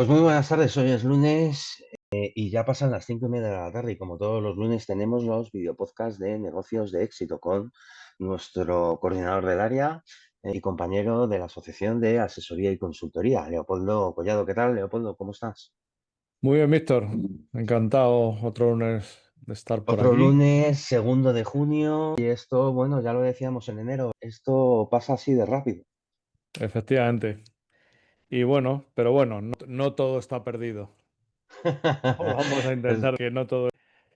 Pues muy buenas tardes, hoy es lunes y ya pasan las 5:30 de la tarde y como todos los lunes tenemos los videopodcasts de negocios de éxito con nuestro coordinador del área y compañero de la Asociación de Asesoría y Consultoría, Leopoldo Collado. ¿Qué tal, Leopoldo? ¿Cómo estás? Muy bien, Víctor. Encantado otro lunes de estar por Otro aquí. lunes, 2 de junio, y esto, bueno, ya lo decíamos en enero, esto pasa así de rápido. Efectivamente. Y bueno, pero bueno, no todo está perdido. Vamos a Es- intentar que no todo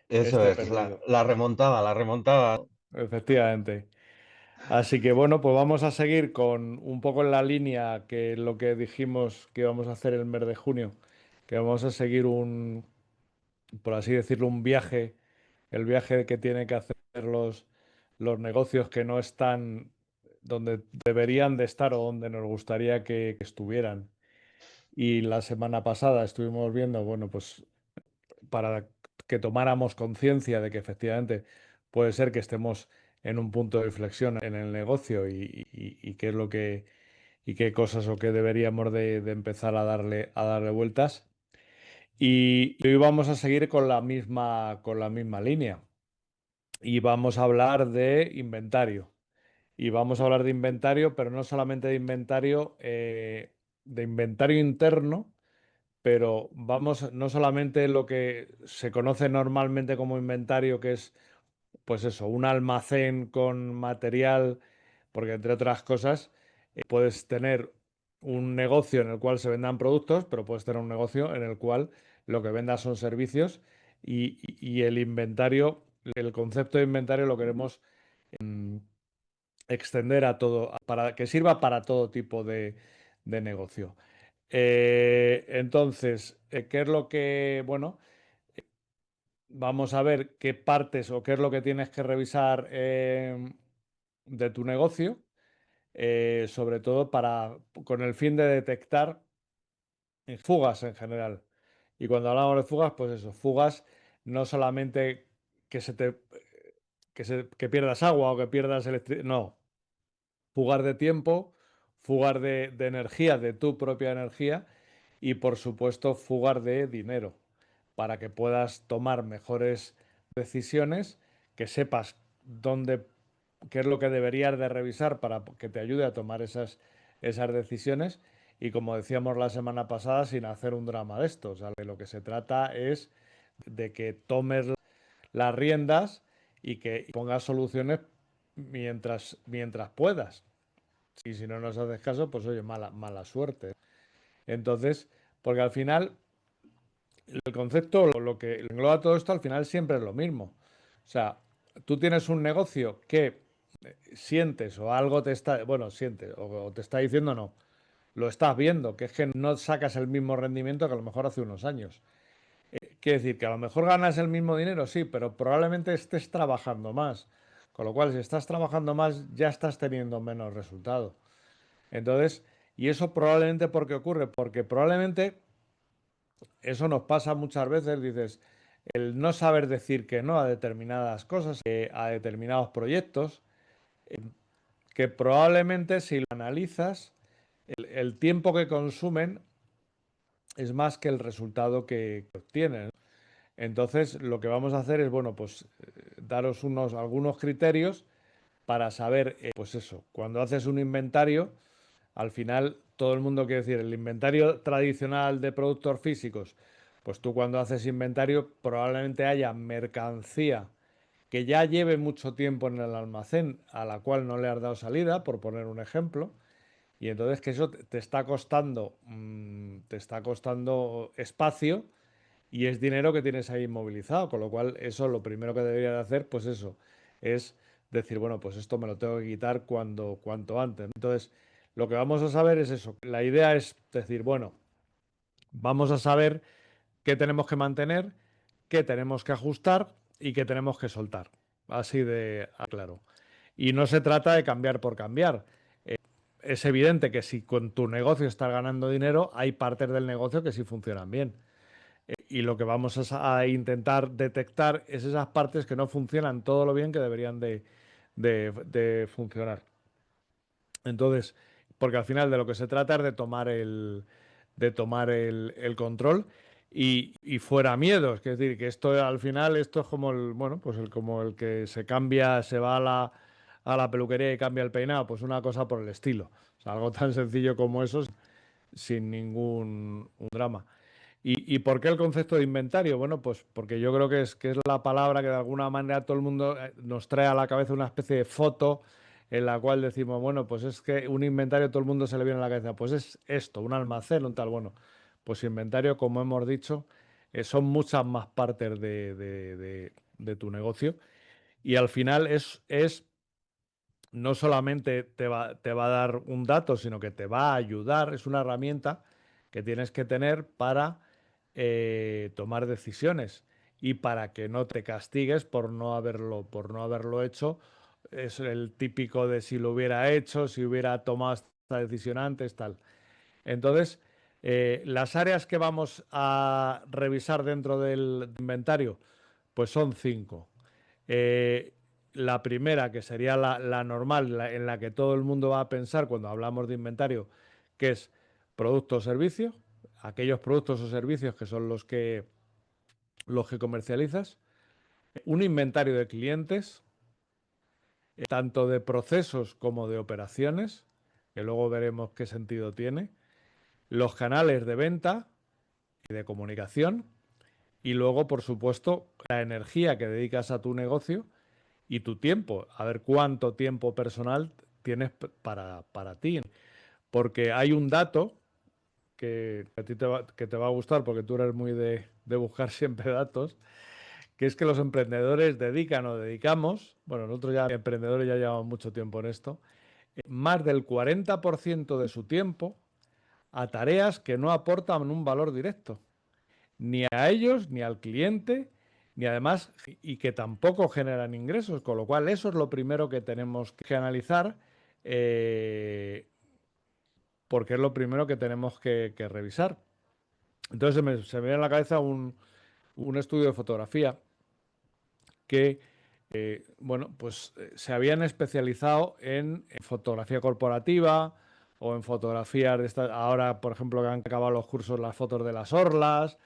Eso esté es, la, perdido. la remontada, la remontada. Efectivamente. Así que bueno, pues vamos a seguir con un poco en la línea que lo que dijimos que íbamos a hacer el mes de junio, que vamos a seguir por así decirlo, un viaje, el viaje que tienen que hacer los negocios que no están donde deberían de estar o donde nos gustaría que estuvieran. Y la semana pasada estuvimos viendo, bueno, pues para que tomáramos conciencia de que efectivamente puede ser que estemos en un punto de inflexión en el negocio y qué es lo que y qué cosas o qué deberíamos de empezar a darle vueltas. Y hoy vamos a seguir con la misma línea y vamos a hablar de inventario. Y vamos a hablar de inventario, pero no solamente de inventario interno, pero vamos, no solamente lo que se conoce normalmente como inventario, que es, pues eso, un almacén con material, porque entre otras cosas, puedes tener un negocio en el cual se vendan productos, pero puedes tener un negocio en el cual lo que vendas son servicios y el inventario, el concepto de inventario lo queremos extender a todo, para que sirva para todo tipo de negocio. Entonces, ¿qué es lo que, bueno, vamos a ver qué partes o qué es lo que tienes que revisar de tu negocio, sobre todo con el fin de detectar fugas en general. Y cuando hablamos de fugas, pues eso, fugas no solamente que se te que pierdas agua o que pierdas electricidad, no, fugar de tiempo, fugar de energía, de tu propia energía y por supuesto fugar de dinero para que puedas tomar mejores decisiones, que sepas dónde, qué es lo que deberías de revisar para que te ayude a tomar esas decisiones y como decíamos la semana pasada, sin hacer un drama de esto. O sea, de lo que se trata es de que tomes las riendas y que pongas soluciones mientras puedas. Y si no nos haces caso, pues oye, mala suerte. Entonces, porque al final, el concepto, lo que engloba todo esto, al final siempre es lo mismo. O sea, tú tienes un negocio que sientes o algo te está, bueno, sientes o te está diciendo no, lo estás viendo, que es que no sacas el mismo rendimiento que a lo mejor hace unos años. Quiere decir que a lo mejor ganas el mismo dinero, sí, pero probablemente estés trabajando más. Con lo cual, si estás trabajando más, ya estás teniendo menos resultado. Entonces, y eso probablemente ¿por qué ocurre? Porque probablemente eso nos pasa muchas veces, dices, el no saber decir que no a determinadas cosas, a determinados proyectos, que probablemente si lo analizas, el tiempo que consumen es más que el resultado que obtienen. Entonces, lo que vamos a hacer es, bueno, pues daros algunos criterios para saber, pues eso, cuando haces un inventario, al final todo el mundo quiere decir, el inventario tradicional de productos físicos, pues tú cuando haces inventario probablemente haya mercancía que ya lleve mucho tiempo en el almacén a la cual no le has dado salida, por poner un ejemplo, y entonces que eso te está costando espacio y es dinero que tienes ahí inmovilizado, con lo cual eso lo primero que debería de hacer, pues eso, es decir, bueno, pues esto me lo tengo que quitar cuanto antes. Entonces, lo que vamos a saber es eso. La idea es decir, bueno, vamos a saber qué tenemos que mantener, qué tenemos que ajustar y qué tenemos que soltar. Así de claro. Y no se trata de cambiar por cambiar. Es evidente que si con tu negocio estás ganando dinero, hay partes del negocio que sí funcionan bien. Y lo que vamos a intentar detectar es esas partes que no funcionan todo lo bien que deberían de funcionar. Entonces, porque al final de lo que se trata es de tomar el control y fuera miedos. Es decir, que esto al final, esto es como el, bueno, pues como el que se cambia, se va a la peluquería y cambia el peinado, pues una cosa por el estilo. O sea, algo tan sencillo como eso, sin ningún un drama. ¿Y por qué el concepto de inventario? Bueno, pues porque yo creo que es la palabra que de alguna manera todo el mundo nos trae a la cabeza una especie de foto en la cual decimos, bueno, pues es que un inventario todo el mundo se le viene a la cabeza, pues es esto, un almacén, un tal, bueno, pues inventario, como hemos dicho, son muchas más partes de tu negocio y al final es no solamente te va a dar un dato, sino que te va a ayudar, es una herramienta que tienes que tener para tomar decisiones y para que no te castigues por no haberlo hecho. Es el típico de si lo hubiera hecho, si hubiera tomado esta decisión antes, tal. Entonces, las áreas que vamos a revisar dentro del inventario, pues son 5. Eh, la primera, que sería la normal, en la que todo el mundo va a pensar cuando hablamos de inventario, que es producto o servicio, aquellos productos o servicios que son los que comercializas, un inventario de clientes, tanto de procesos como de operaciones, que luego veremos qué sentido tiene, los canales de venta y de comunicación, y luego, por supuesto, la energía que dedicas a tu negocio y tu tiempo, a ver cuánto tiempo personal tienes para ti. Porque hay un dato que a ti que te va a gustar porque tú eres muy de buscar siempre datos, que es que los emprendedores dedican o dedicamos, bueno, nosotros ya emprendedores ya llevamos mucho tiempo en esto, más del 40% de su tiempo a tareas que no aportan un valor directo, ni a ellos, ni al cliente, ni además, y que tampoco generan ingresos, con lo cual eso es lo primero que tenemos que analizar, eh, porque es lo primero que tenemos que revisar. Entonces se me viene a la cabeza un estudio de fotografía que, bueno, pues se habían especializado en fotografía corporativa o en fotografías de estas, ahora, por ejemplo, que han acabado los cursos, las fotos de las orlas,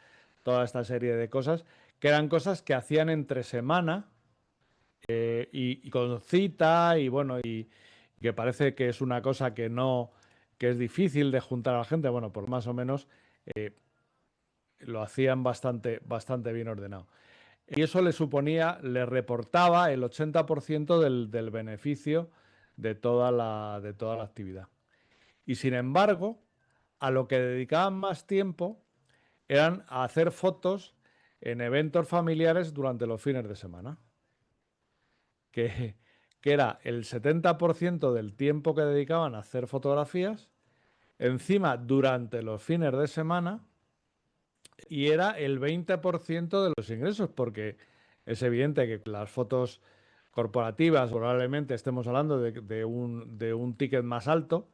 toda esta serie de cosas, que eran cosas que hacían entre semana y con cita y bueno, y que parece que es una cosa que no, que es difícil de juntar a la gente, bueno, por más o menos lo hacían bastante bien ordenado. Y eso le suponía, le reportaba el 80% del beneficio de toda la actividad. Y sin embargo, a lo que dedicaban más tiempo eran a hacer fotos en eventos familiares durante los fines de semana, que, que era el 70% del tiempo que dedicaban a hacer fotografías, encima durante los fines de semana, y era el 20% de los ingresos, porque es evidente que las fotos corporativas probablemente estemos hablando de un ticket más alto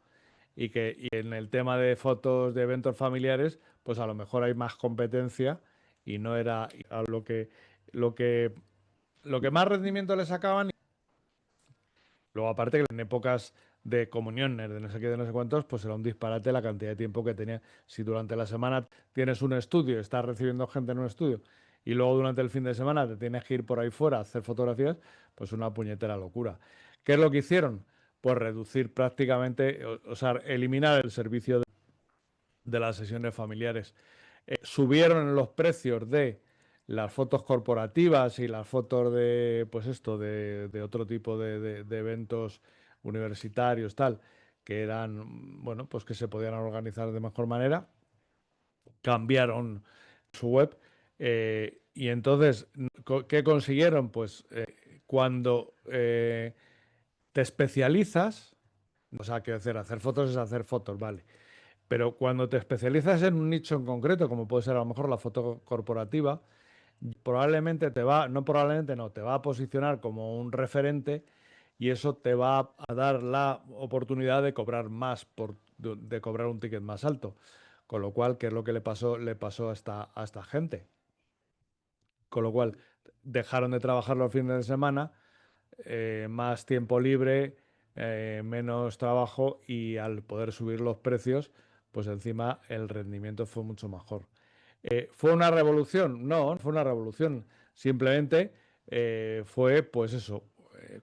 y en el tema de fotos de eventos familiares, pues a lo mejor hay más competencia y no era a lo que, lo que más rendimiento le sacaban. Luego, aparte que en épocas de comuniones, de no sé qué, de no sé cuántos, pues era un disparate la cantidad de tiempo que tenía. Si durante la semana tienes un estudio, estás recibiendo gente en un estudio, y luego durante el fin de semana te tienes que ir por ahí fuera a hacer fotografías, pues una puñetera locura. ¿Qué es lo que hicieron? Pues reducir prácticamente, o sea, eliminar el servicio de las sesiones familiares. Subieron los precios de las fotos corporativas y las fotos de, pues esto, de otro tipo de eventos universitarios, tal, que eran, bueno, pues que se podían organizar de mejor manera. Cambiaron su web y entonces, ¿qué consiguieron? Pues cuando te especializas, o sea, quiero decir, hacer fotos es hacer fotos, ¿vale? Pero cuando te especializas en un nicho en concreto, como puede ser a lo mejor la foto corporativa, probablemente te va, no probablemente no, te va a posicionar como un referente y eso te va a dar la oportunidad de cobrar más, de cobrar un ticket más alto. Con lo cual, ¿qué es lo que le pasó a esta gente? Con lo cual, dejaron de trabajar los fines de semana, más tiempo libre, menos trabajo y al poder subir los precios, pues encima el rendimiento fue mucho mejor. ¿Fue una revolución? No, no fue una revolución. Simplemente fue, pues eso,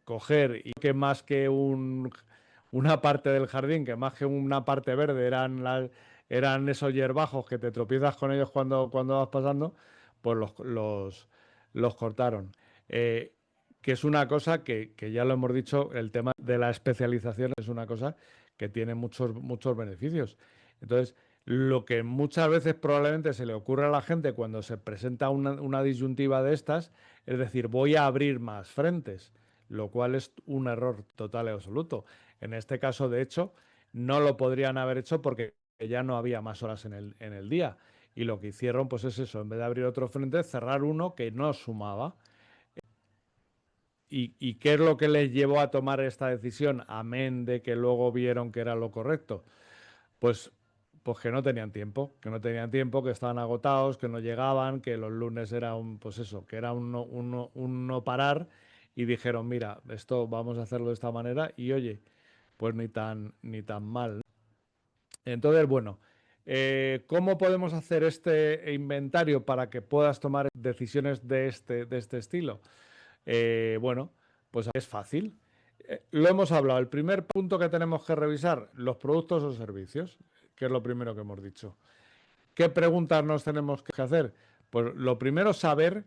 coger y que más que una parte del jardín, que más que una parte verde eran esos hierbajos que te tropiezas con ellos cuando vas pasando, pues los cortaron. Que es una cosa que ya lo hemos dicho, el tema de la especialización es una cosa que tiene muchos beneficios. Entonces, lo que muchas veces probablemente se le ocurre a la gente cuando se presenta una disyuntiva de estas, es decir, voy a abrir más frentes, lo cual es un error total y absoluto. En este caso, de hecho, no lo podrían haber hecho porque ya no había más horas en el día. Y lo que hicieron, pues es eso, en vez de abrir otro frente, cerrar uno que no sumaba. ¿Y qué es lo que les llevó a tomar esta decisión, amén de que luego vieron que era lo correcto? Pues, pues que no tenían tiempo, que estaban agotados, que no llegaban, que los lunes era pues eso, que era un no parar y dijeron, mira, esto vamos a hacerlo de esta manera y oye, pues ni tan mal. Entonces, bueno, ¿cómo podemos hacer este inventario para que puedas tomar decisiones de este estilo? Bueno, pues es fácil. Lo hemos hablado. El primer punto que tenemos que revisar, los productos o servicios, que es lo primero que hemos dicho. ¿Qué preguntas nos tenemos que hacer? Pues lo primero, saber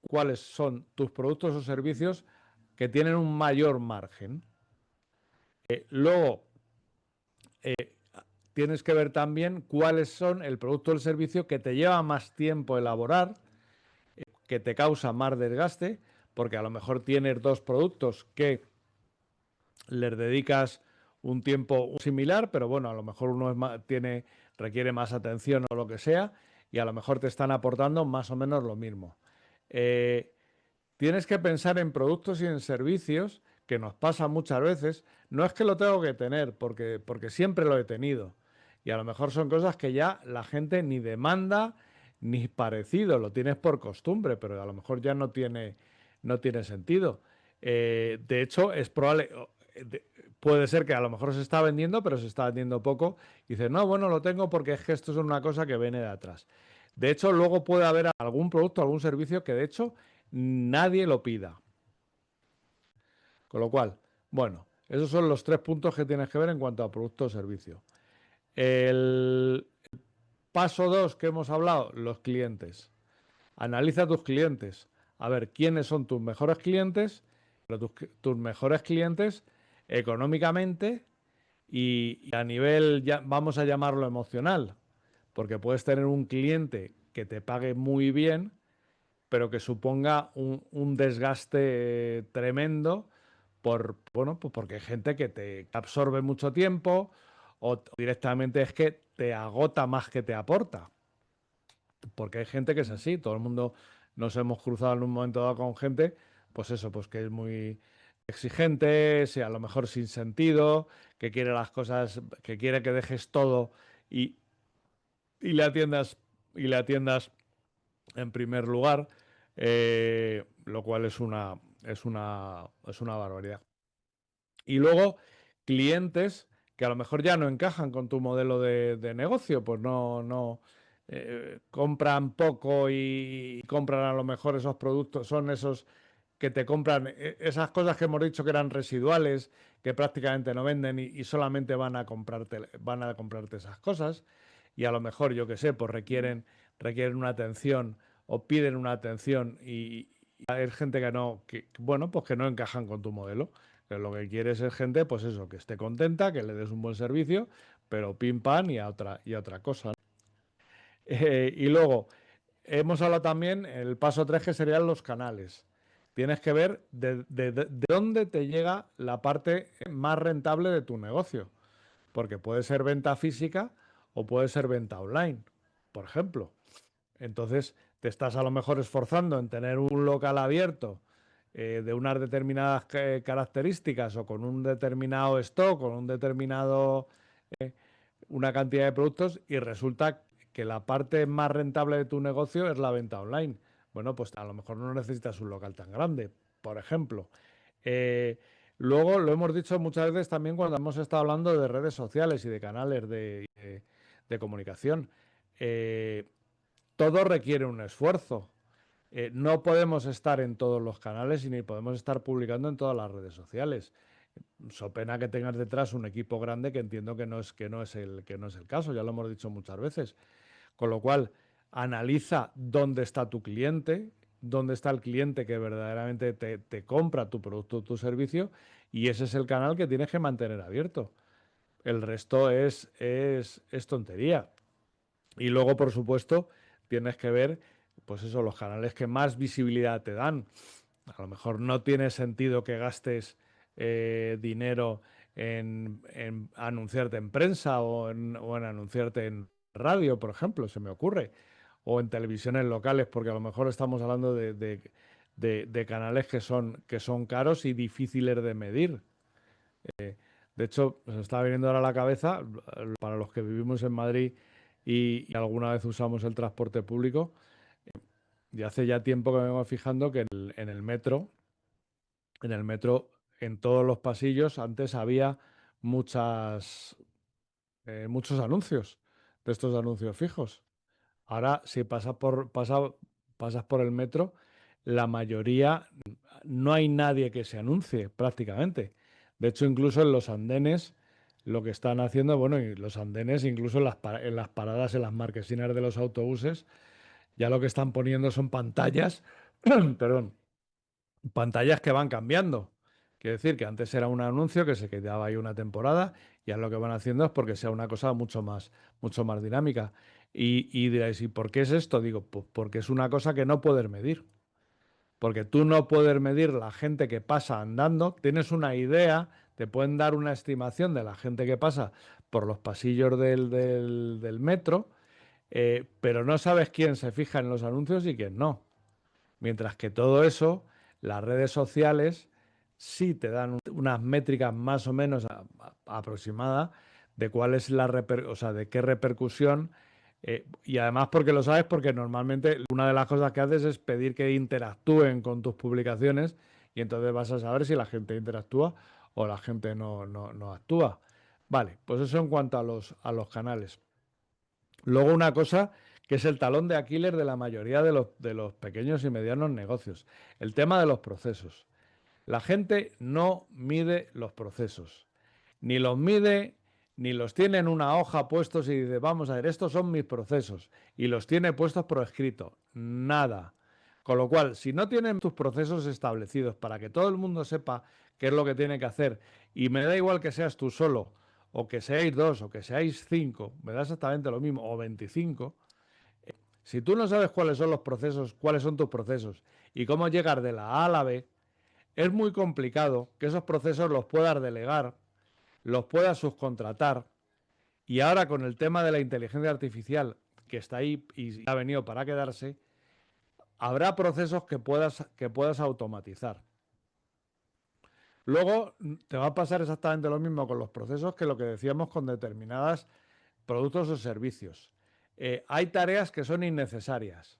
cuáles son tus productos o servicios que tienen un mayor margen. Luego, tienes que ver también cuáles son el producto o el servicio que te lleva más tiempo elaborar, que te causa más desgaste, porque a lo mejor tienes dos productos que les dedicas un tiempo similar, pero bueno, a lo mejor uno requiere más atención o lo que sea, y a lo mejor te están aportando más o menos lo mismo. Eh, Tienes que pensar en productos y en servicios, que nos pasa muchas veces. No es que lo tengo que tener, porque siempre lo he tenido. Y a lo mejor son cosas que ya la gente ni demanda ni parecido, lo tienes por costumbre, pero a lo mejor ya no tiene sentido. De hecho, es probable, puede ser que a lo mejor se está vendiendo, pero se está vendiendo poco. Y dices, no, bueno, lo tengo porque es que esto es una cosa que viene de atrás. De hecho, luego puede haber algún producto, algún servicio que de hecho nadie lo pida. Con lo cual, bueno, esos son los tres puntos que tienes que ver en cuanto a producto o servicio. El paso 2 que hemos hablado, los clientes. Analiza tus clientes. A ver, quiénes son tus mejores clientes, pero tus mejores clientes económicamente y a nivel, ya, vamos a llamarlo emocional, porque puedes tener un cliente que te pague muy bien, pero que suponga un desgaste tremendo bueno, pues porque hay gente que te absorbe mucho tiempo o directamente es que te agota más que te aporta. Porque hay gente que es así, todo el mundo nos hemos cruzado en un momento dado con gente, pues eso, pues que es muy exigente, a lo mejor sin sentido, que quiere las cosas, que quiere que dejes todo y, y le atiendas y le atiendas en primer lugar, lo cual es una barbaridad. Y luego, clientes que a lo mejor ya no encajan con tu modelo de negocio, pues no compran poco y compran a lo mejor esos productos, son esos que te compran esas cosas que hemos dicho que eran residuales, que prácticamente no venden y solamente van a comprarte esas cosas. Y a lo mejor, yo que sé, pues requieren una atención o piden una atención y hay gente bueno, pues que no encajan con tu modelo. Que lo que quieres es gente, pues eso, que esté contenta, que le des un buen servicio, pero pim pam y a otra cosa. Y luego, hemos hablado también, el paso 3 que serían los canales. Tienes que ver de dónde te llega la parte más rentable de tu negocio. Porque puede ser venta física o puede ser venta online, por ejemplo. Entonces, te estás a lo mejor esforzando en tener un local abierto de unas determinadas características o con un determinado stock, con una cantidad de productos y resulta que la parte más rentable de tu negocio es la venta online. Bueno, pues a lo mejor no necesitas un local tan grande, por ejemplo. Eh, Luego, lo hemos dicho muchas veces también cuando hemos estado hablando de redes sociales y de canales de comunicación. Todo requiere un esfuerzo. No podemos estar en todos los canales y ni podemos estar publicando en todas las redes sociales. So pena que tengas detrás un equipo grande, que entiendo que no es el caso, ya lo hemos dicho muchas veces. Con lo cual, analiza dónde está tu cliente, dónde está el cliente que verdaderamente te compra tu producto o tu servicio, y ese es el canal que tienes que mantener abierto. El resto es tontería. Y luego, por supuesto, tienes que ver, pues eso, los canales que más visibilidad te dan. A lo mejor no tiene sentido que gastes dinero en anunciarte en prensa o en anunciarte en radio, por ejemplo, se me ocurre, o en televisiones locales, porque a lo mejor estamos hablando de canales que son caros y difíciles de medir. De hecho, se está viniendo ahora a la cabeza, para los que vivimos en Madrid y alguna vez usamos el transporte público, y hace ya tiempo que me vengo fijando que en el metro, en todos los pasillos, antes había muchos anuncios, de estos anuncios fijos. Ahora, si pasas por el metro, la mayoría, no hay nadie que se anuncie prácticamente. De hecho, incluso en los andenes, lo que están haciendo, bueno, y los andenes, incluso en las paradas, en las marquesinas de los autobuses, ya lo que están poniendo son pantallas, perdón, pantallas que van cambiando. Quiere decir que antes era un anuncio que se quedaba ahí una temporada, y ahora lo que van haciendo es porque sea una cosa mucho más dinámica. Y diréis, ¿y por qué es esto? Digo, pues porque es una cosa que no puedes medir. Porque tú no puedes medir la gente que pasa andando, tienes una idea, te pueden dar una estimación de la gente que pasa por los pasillos del metro, pero no sabes quién se fija en los anuncios y quién no. Mientras que todo eso, las redes sociales sí te dan unas métricas más o menos aproximadas de cuál es o sea, de qué repercusión. Y además porque lo sabes, porque normalmente una de las cosas que haces es pedir que interactúen con tus publicaciones, y entonces vas a saber si la gente interactúa o la gente no actúa. Vale, pues eso en cuanto a los canales. Luego una cosa que es el talón de Aquiles de la mayoría de los pequeños y medianos negocios, el tema de los procesos. La gente no mide los procesos, ni los mide, ni los tiene en una hoja puestos y dice, vamos a ver, estos son mis procesos, y los tiene puestos por escrito. Nada. Con lo cual, si no tienen tus procesos establecidos para que todo el mundo sepa qué es lo que tiene que hacer, y me da igual que seas tú solo, o que seáis dos, o que seáis cinco, me da exactamente lo mismo, o 25, si tú no sabes cuáles son los procesos, cuáles son tus procesos, y cómo llegar de la A a la B, es muy complicado que esos procesos los puedas delegar, los puedas subcontratar, y ahora con el tema de la inteligencia artificial que está ahí y ha venido para quedarse, habrá procesos que puedas automatizar. Luego te va a pasar exactamente lo mismo con los procesos que lo que decíamos con determinados productos o servicios. Hay tareas que son innecesarias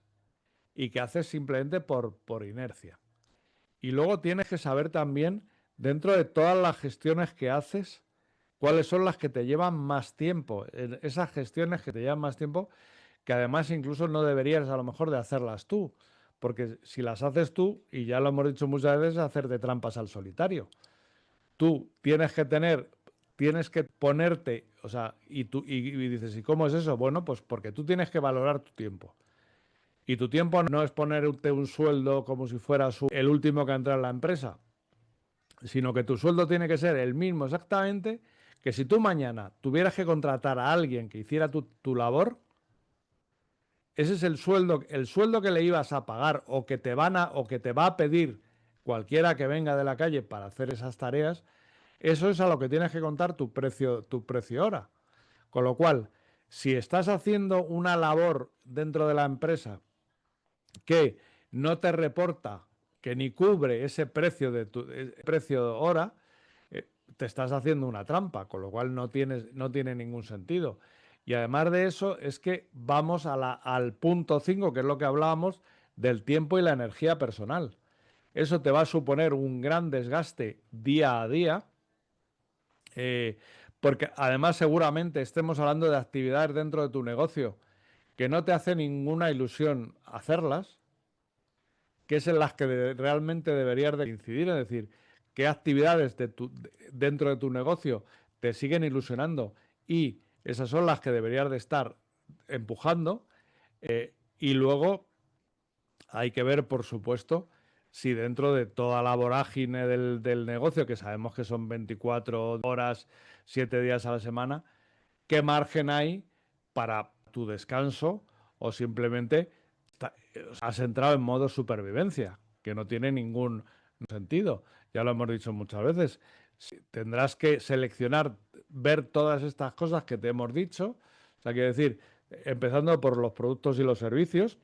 y que haces simplemente por inercia. Y luego tienes que saber también, dentro de todas las gestiones que haces, cuáles son las que te llevan más tiempo. Esas gestiones que te llevan más tiempo, que además incluso no deberías a lo mejor de hacerlas tú. Porque si las haces tú, y ya lo hemos dicho muchas veces, hacerte trampas al solitario. Tú tienes que ponerte, o sea, y dices, ¿y cómo es eso? Bueno, pues porque tú tienes que valorar tu tiempo. Y tu tiempo no es ponerte un sueldo como si fueras el último que entra en la empresa, sino que tu sueldo tiene que ser el mismo exactamente que si tú mañana tuvieras que contratar a alguien que hiciera tu labor, ese es el sueldo que le ibas a pagar o que o que te va a pedir cualquiera que venga de la calle para hacer esas tareas. Eso es a lo que tienes que contar tu precio hora. Con lo cual, si estás haciendo una labor dentro de la empresa que no te reporta, que ni cubre ese precio de tu precio hora, te estás haciendo una trampa, con lo cual no tiene ningún sentido. Y además de eso, es que vamos al punto 5, que es lo que hablábamos del tiempo y la energía personal. Eso te va a suponer un gran desgaste día a día, Porque además seguramente estemos hablando de actividades dentro de tu negocio que no te hace ninguna ilusión hacerlas, que es en las que realmente deberías de incidir, es decir, qué actividades dentro de tu negocio te siguen ilusionando y esas son las que deberías de estar empujando. Y luego hay que ver, por supuesto, si dentro de toda la vorágine del negocio, que sabemos que son 24 horas, 7 días a la semana, qué margen hay para tu descanso o simplemente has entrado en modo supervivencia, que no tiene ningún sentido. Ya lo hemos dicho muchas veces. Tendrás que seleccionar, ver todas estas cosas que te hemos dicho. O sea, quiero decir, empezando por los productos y los servicios,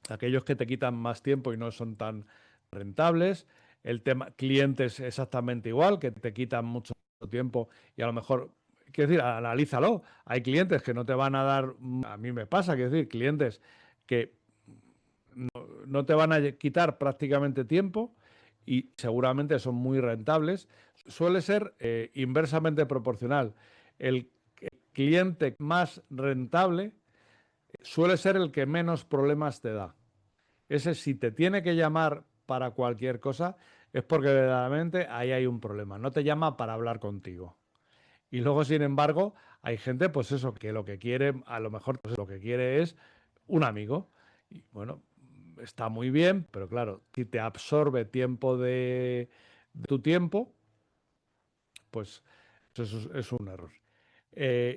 aquellos que te quitan más tiempo y no son tan rentables. El tema clientes exactamente igual, que te quitan mucho tiempo y a lo mejor, quiero decir, analízalo. Hay clientes que no te van a dar, a mí me pasa, quiero decir, clientes que no te van a quitar prácticamente tiempo y seguramente son muy rentables. Suele ser inversamente proporcional. El cliente más rentable suele ser el que menos problemas te da. Ese, si te tiene que llamar para cualquier cosa, es porque verdaderamente ahí hay un problema. No te llama para hablar contigo. Y luego, sin embargo, hay gente, pues eso, que lo que quiere, a lo mejor pues lo que quiere es un amigo. Y bueno, está muy bien, pero claro, si te absorbe tiempo de tu tiempo, pues eso es un error.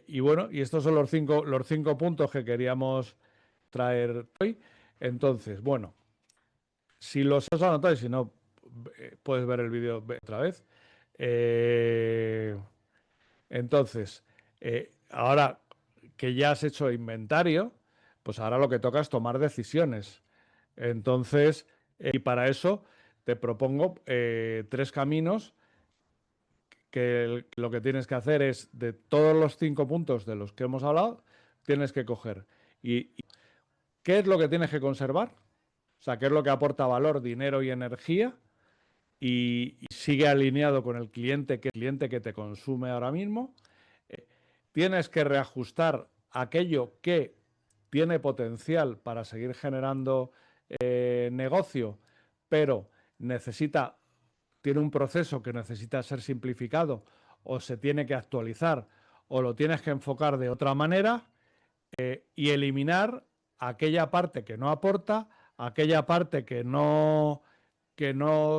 Y bueno, y estos son los cinco puntos que queríamos traer hoy. Entonces, bueno, si los has anotado y si no, puedes ver el vídeo otra vez. Eh, entonces, ahora que ya has hecho inventario, pues ahora lo que toca es tomar decisiones. Entonces, y para eso te propongo 3 caminos que lo que tienes que hacer es, de todos los 5 puntos de los que hemos hablado, tienes que coger. ¿Y qué es lo que tienes que conservar? O sea, qué es lo que aporta valor, dinero y energía y sigue alineado con el cliente que te consume ahora mismo. Tienes que reajustar aquello que tiene potencial para seguir generando negocio, pero tiene un proceso que necesita ser simplificado o se tiene que actualizar o lo tienes que enfocar de otra manera, y eliminar aquella parte que no aporta, aquella parte que no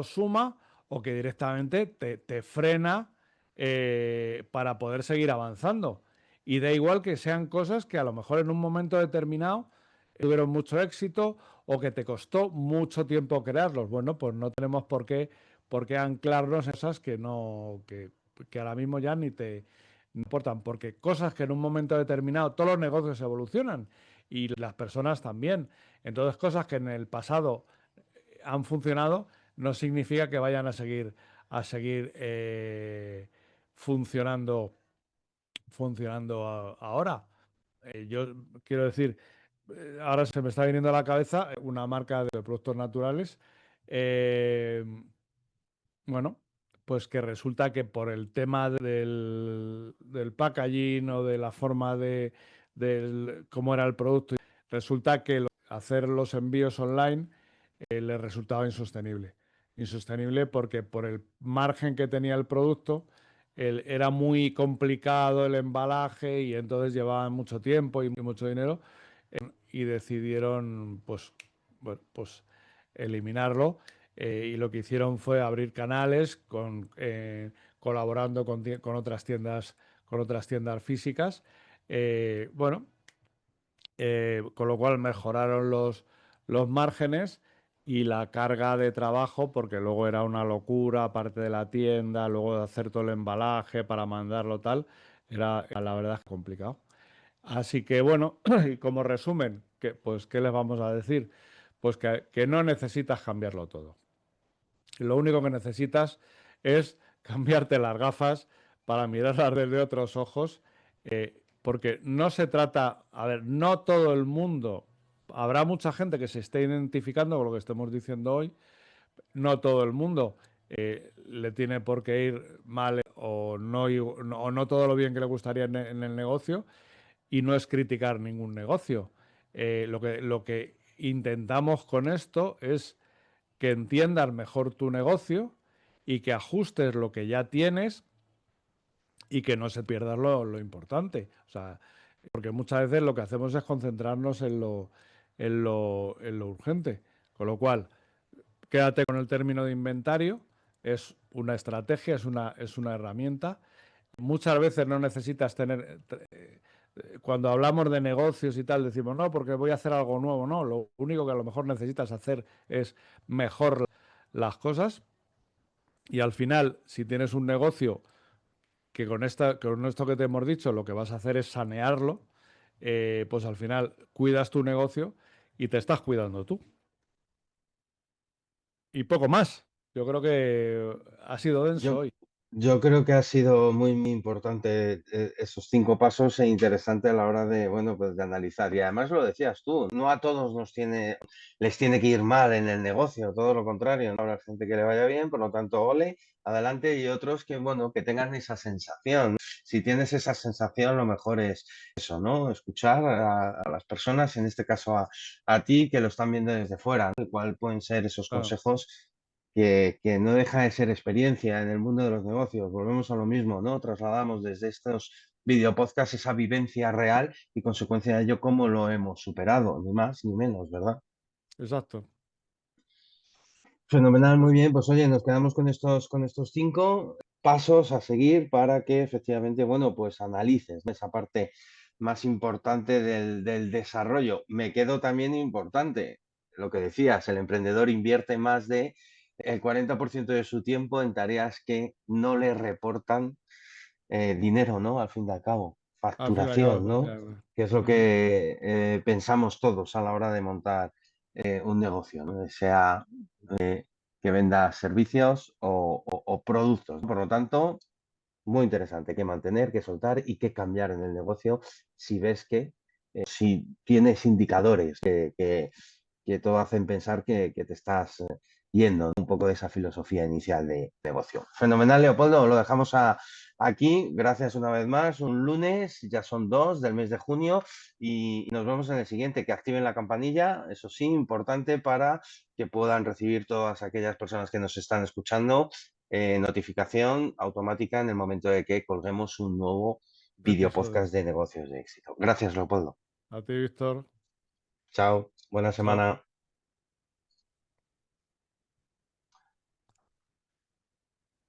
suma o que directamente te frena para poder seguir avanzando. Y da igual que sean cosas que a lo mejor en un momento determinado tuvieron mucho éxito o que te costó mucho tiempo crearlos. Bueno, pues no tenemos por qué anclarnos en esas que ahora mismo ya ni te importan, porque cosas que en un momento determinado, todos los negocios evolucionan y las personas también. Entonces, cosas que en el pasado han funcionado no significa que vayan a seguir funcionando ahora. Yo quiero decir, ahora se me está viniendo a la cabeza una marca de productos naturales. eh, bueno, pues que resulta que por el tema del packaging o de la forma del cómo era el producto, resulta que hacer los envíos online le resultaba insostenible. Insostenible porque por el margen que tenía el producto, era muy complicado el embalaje y entonces llevaba mucho tiempo y mucho dinero, y decidieron bueno, pues eliminarlo, y lo que hicieron fue abrir canales colaborando con otras tiendas físicas. Bueno, con lo cual mejoraron los márgenes y la carga de trabajo, porque luego era una locura, aparte de la tienda, luego de hacer todo el embalaje para mandarlo tal, era la verdad complicado. Así que bueno, y como resumen, pues, ¿qué les vamos a decir? Pues que no necesitas cambiarlo todo. Lo único que necesitas es cambiarte las gafas para mirarlas desde otros ojos, porque no se trata, a ver, no todo el mundo, habrá mucha gente que se esté identificando con lo que estemos diciendo hoy, no todo el mundo le tiene por qué ir mal o no todo lo bien que le gustaría en el negocio, y no es criticar ningún negocio. Lo que intentamos con esto es que entiendas mejor tu negocio y que ajustes lo que ya tienes y que no se pierda lo importante. O sea, porque muchas veces lo que hacemos es concentrarnos en lo urgente. Con lo cual, quédate con el término de inventario, es una estrategia, es una herramienta. Muchas veces no necesitas tener... Cuando hablamos de negocios y tal, decimos, no, porque voy a hacer algo nuevo. No, lo único que a lo mejor necesitas hacer es mejor las cosas. Y al final, si tienes un negocio que con esto que te hemos dicho, lo que vas a hacer es sanearlo, pues al final cuidas tu negocio y te estás cuidando tú. Y poco más. Yo creo que ha sido denso Yo, hoy. yo creo que ha sido muy, muy importante esos 5 pasos e interesante a la hora de, bueno, pues de analizar. Y además lo decías tú, no a todos les tiene que ir mal en el negocio, todo lo contrario, no habrá gente que le vaya bien, por lo tanto, ole, adelante, y otros que, bueno, que tengan esa sensación. Si tienes esa sensación, lo mejor es eso, ¿no? Escuchar a las personas, en este caso a ti, que lo están viendo desde fuera, ¿no? ¿Cuál pueden ser esos Claro, consejos que no deja de ser experiencia en el mundo de los negocios? Volvemos a lo mismo, ¿no? Trasladamos desde estos videopodcasts esa vivencia real y consecuencia de ello cómo lo hemos superado, ni más ni menos, ¿verdad? exacto. Fenomenal, muy bien. Pues oye, nos quedamos con estos 5 pasos a seguir para que efectivamente, bueno, pues analices, ¿no?, esa parte más importante del desarrollo. Me quedo también importante, lo que decías, el emprendedor invierte más de el 40% de su tiempo en tareas que no le reportan dinero, ¿no? Al fin y al cabo, Al fin y al cabo, facturación, ¿no? efectivamente. Que es lo Ujú. que pensamos todos a la hora de montar un negocio, ¿no? Sea que venda servicios o productos. Por lo tanto, muy interesante que mantener, que soltar y que cambiar en el negocio si ves que, si tienes indicadores que todo hacen pensar que te estás yendo, ¿no?, un poco de esa filosofía inicial de negocio. Fenomenal, Leopoldo, lo dejamos aquí. Gracias una vez más. Un lunes, ya son 2 del mes de junio y nos vemos en el siguiente. Que activen la campanilla, eso sí, importante para que puedan recibir todas aquellas personas que nos están escuchando notificación automática en el momento de que colguemos un nuevo video Episodio. podcast de negocios de éxito. Gracias, Leopoldo. A ti, Víctor. Chao, buena Chao. semana.